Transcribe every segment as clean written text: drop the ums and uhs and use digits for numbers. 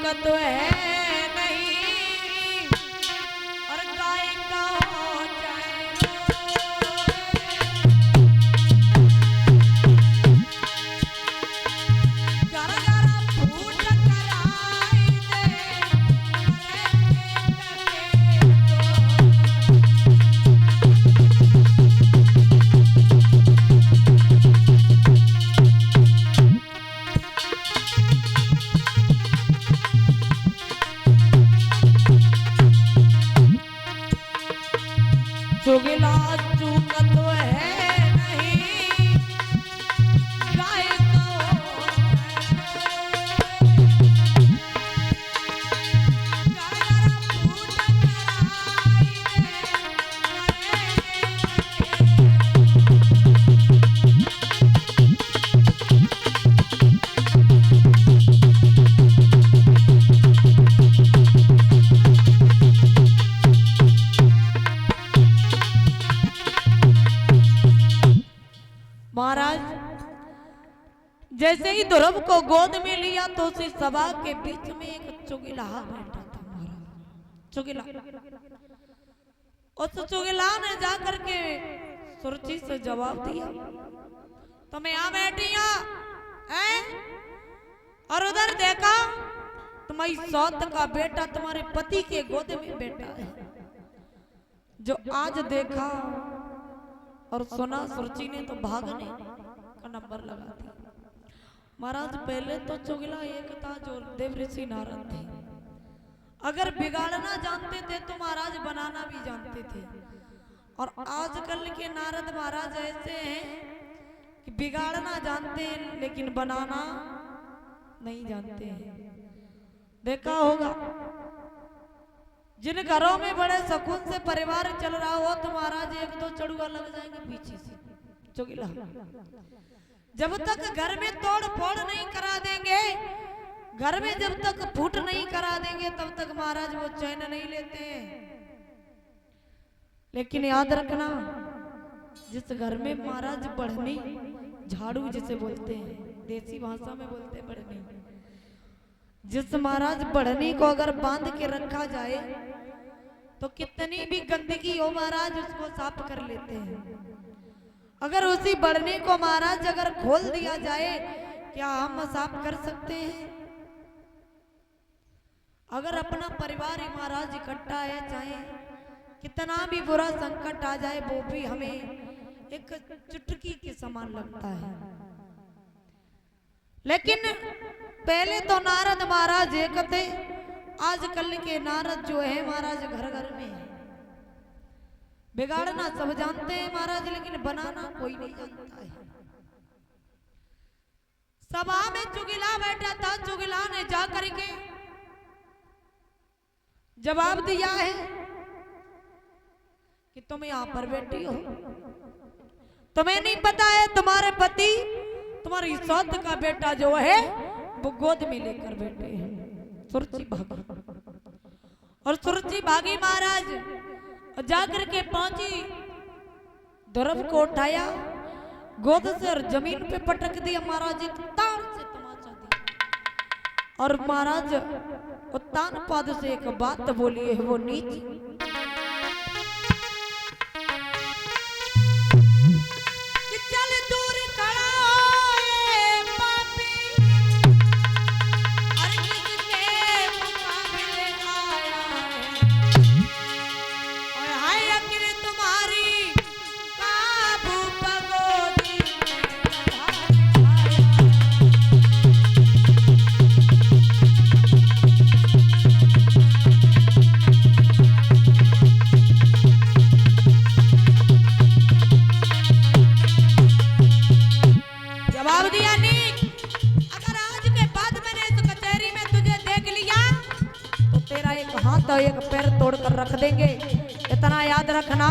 चूकत है नहीं और गाय का हो जाए घर घर फूट कराई दे चुगला चूकत है नहीं गाय का महाराज जैसे ही ध्रुव को गोद में लिया तो उसी सभा के बीच में एक चुगला बैठा था महाराज। चुगला उस चुगला ने जाकर के सुरुचि से जवाब दिया, तुम यहां बैठी हैं और उधर देखा तुम्हारी सौत का बेटा तुम्हारे पति के गोद में बैठा है। जो आज देखा और सुना सुरुचि ने तो भागने का नंबर लगा दिया। महाराज पहले तो चुगला एक था जो देव ऋषि नारद थे, अगर बिगाड़ना जानते थे तो महाराज बनाना भी जानते थे। और आजकल के नारद महाराज ऐसे हैं कि बिगाड़ना जानते हैं लेकिन बनाना नहीं जानते हैं। देखा होगा जिन घरों में बड़े सुकून से परिवार चल रहा हो तो महाराज एक दो चढ़ुआ लग जाएंगे पीछे से। चुगला जब तक घर में तोड़ फोड़ नहीं करा देंगे, घर में जब तक फूट नहीं करा देंगे तब तक महाराज वो चैन नहीं लेते हैं। लेकिन याद रखना जिस घर में महाराज बढ़नी झाड़ू जिसे बोलते हैं, देसी भाषा में बोलते हैं बढ़नी, जिस महाराज बढ़नी को अगर बांध के रखा जाए तो कितनी भी गंदगी हो महाराज उसको साफ कर लेते हैं। अगर उसी बढ़नी को महाराज अगर खोल दिया जाए क्या हम साफ कर सकते हैं? अगर अपना परिवार ही महाराज इकट्ठा है, चाहे कितना भी बुरा संकट आ जाए वो भी हमें एक चुटकी के समान लगता है। लेकिन पहले तो नारद महाराज एक थे, आजकल के नारद जो है महाराज घर घर में है। बिगाड़ना सब जानते हैं महाराज लेकिन बनाना कोई नहीं जानता है। सभा में चुगला बैठा था, चुगला ने जाकर के जवाब दिया है कि तुम यहां पर बैठी हो, तुम्हें नहीं पता है तुम्हारे पति तुम्हारी सौत का बेटा जो है वो गोद में लेकर बैठे हैं। सुरुचि भागी और सुरुचि भागी महाराज जाकर के पहुंची, ध्रुव को उठाया, गोद से और जमीन पे पटक दिया। महाराज एक तार से तमाचा दिया और महाराज उत्तान पद से एक बात बोली है वो नीच तो एक पैर तोड़कर रख देंगे, इतना याद रखना।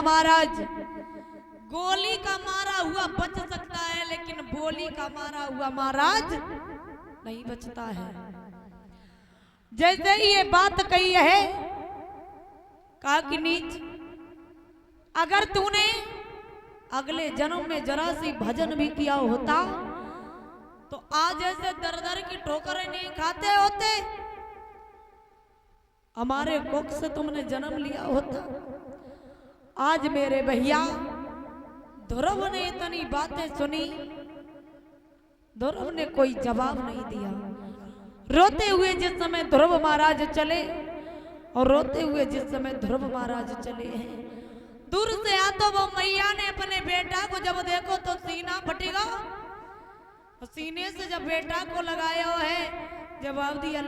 बेटा महाराज, गोली का मारा हुआ बच सकता है लेकिन बोली का मारा हुआ महाराज नहीं बचता है। जैसे ही ये बात कही है, कहा कि नीच, अगर तूने अगले जन्म में जरा सी भजन भी किया होता तो आज ऐसे दर दर की ठोकरें नहीं खाते होते, हमारे कोख से तुमने जन्म लिया होता। आज मेरे भैया ध्रुव ने इतनी बातें सुनी, ध्रुव ने कोई जवाब नहीं दिया। रोते हुए जिस समय ध्रुव महाराज चले, और रोते हुए जिस समय ध्रुव महाराज चले हैं, दूर से आ तो वो मैया ने अपने बेटा को जब देखो तो सीना फटेगा, सीने से जब बेटा को लगाया है, जवाब दिया